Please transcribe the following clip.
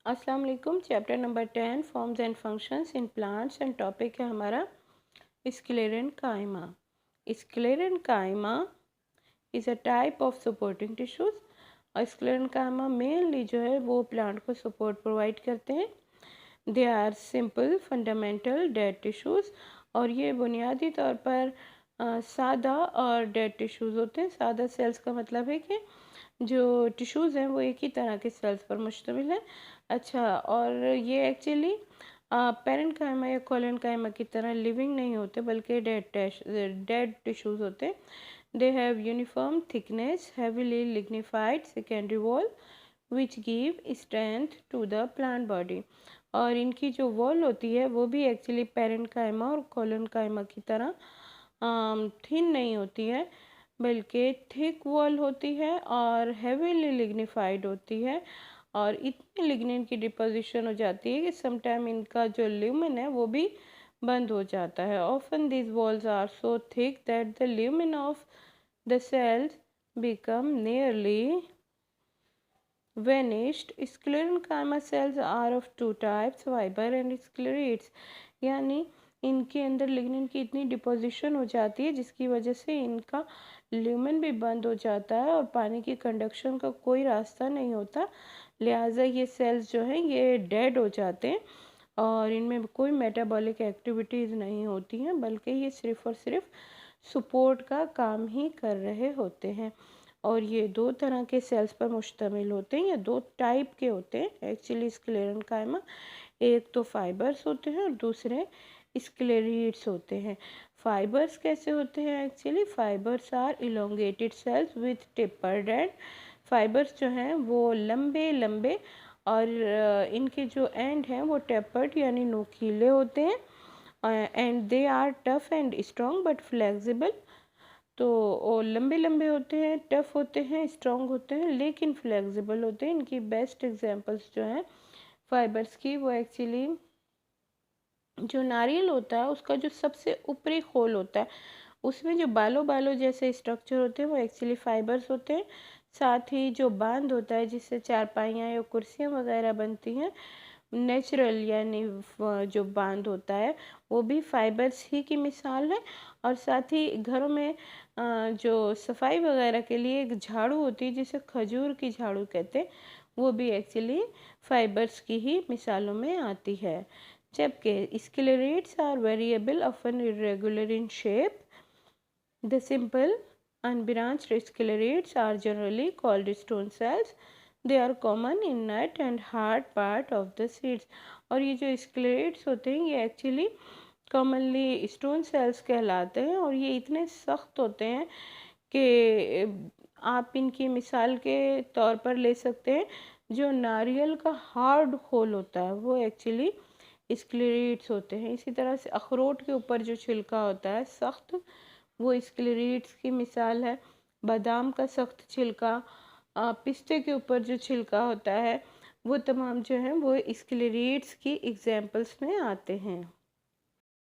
अस्सलाम वालेकुम। Chapter number 10 forms and functions in plants and topic है हमारा sclerenchyma. Sclerenchyma is a type of supporting tissues. और sclerenchyma mainly जो है वो प्लांट को सपोर्ट प्रोवाइड करते हैं। They are simple fundamental dead tissues. और ये बुनियादी तौर पर सादा और डेड टिश्यूज़ होते हैं। सादा सेल्स का मतलब है कि जो टिश्यूज़ हैं वो एक ही तरह के सेल्स पर मुश्तमिल है। अच्छा, और ये एक्चुअली पेरेंकाइमा या कोलेनकाइमा की तरह लिविंग नहीं होते बल्कि डेड टिश्यूज़ होते हैं। They have uniform thickness, heavily lignified secondary wall which give strength to the plant body. और इनकी जो वॉल होती है वो भी एक्चुअली पेरेंकाइमा और कोलेनकाइमा की तरह थिन नहीं होती है बल्कि थिक वॉल होती है और हेवीली लिग्निफाइड होती है। और इतनी लिग्निन की डिपोजिशन हो जाती है कि समटाइम इनका जो ल्यूमेन है वो भी बंद हो जाता है। Often this walls are so thick that the lumen of the cells become nearly vanished. Sclerenchyma cells are of two types, fiber and sclerites। यानी इनके अंदर लिग्निन की इतनी डिपोजिशन हो जाती है जिसकी वजह से इनका ल्यूमेन भी बंद हो जाता है और पानी की कंडक्शन का कोई रास्ता नहीं होता। लिहाजा ये सेल्स जो हैं ये डेड हो जाते हैं और इनमें कोई मेटाबॉलिक एक्टिविटीज़ नहीं होती हैं बल्कि ये सिर्फ़ और सिर्फ सपोर्ट का काम ही कर रहे होते हैं। और ये दो तरह के सेल्स पर मुश्तमिल होते हैं या दो टाइप के होते हैं एक्चुअली स्क्लेरेनकाइमा। एक तो फाइबर्स होते हैं और दूसरे स्क्लेरिड्स होते हैं। फाइबर्स कैसे होते हैं? Actually fibres are elongated cells with tapered end. Fibres जो हैं वो लंबे लंबे और इनके जो एंड हैं वो टेपर्ड यानी नोकीले होते हैं। And they are tough and strong but flexible. तो वो लंबे लंबे होते हैं, टफ होते हैं, स्ट्रॉन्ग होते हैं लेकिन फ्लेक्सिबल होते हैं। इनकी बेस्ट एग्जांपल्स जो हैं फाइबर्स की वो एक्चुअली जो नारियल होता है उसका जो सबसे ऊपरी खोल होता है उसमें जो बालों बालों जैसे स्ट्रक्चर होते हैं वो एक्चुअली फाइबर्स होते हैं। साथ ही जो बांध होता है जिससे चारपाइयाँ या कुर्सियाँ वगैरह बनती हैं नेचुरल यानी जो बांध होता है वो भी फाइबर्स ही की मिसाल है। और साथ ही घरों में जो सफाई वगैरह के लिए एक झाड़ू होती है जिसे खजूर की झाड़ू कहते हैं वो भी एक्चुअली फाइबर्स की ही मिसालों में आती है। जबकि sclerites are variable often irregular in shape. The simple unbranched sclerates are generally called stone cells. They are common in nut and hard part of the seeds। और ये जो स्क्लेरेट्स होते हैं ये एक्चुअली कॉमनली स्टोन सेल्स कहलाते हैं और ये इतने सख्त होते हैं कि आप इनकी मिसाल के तौर पर ले सकते हैं जो नारियल का हार्ड खोल होता है वो एक्चुअली स्क्लेरेट्स होते हैं। इसी तरह से अखरोट के ऊपर जो छिलका होता है सख्त वो स्क्लेरेट्स की मिसाल है। बादाम का सख्त छिलका, पिस्ते के ऊपर जो छिलका होता है वो तमाम जो हैं वो स्क्लेरेट्स की एग्जाम्पल्स में आते हैं।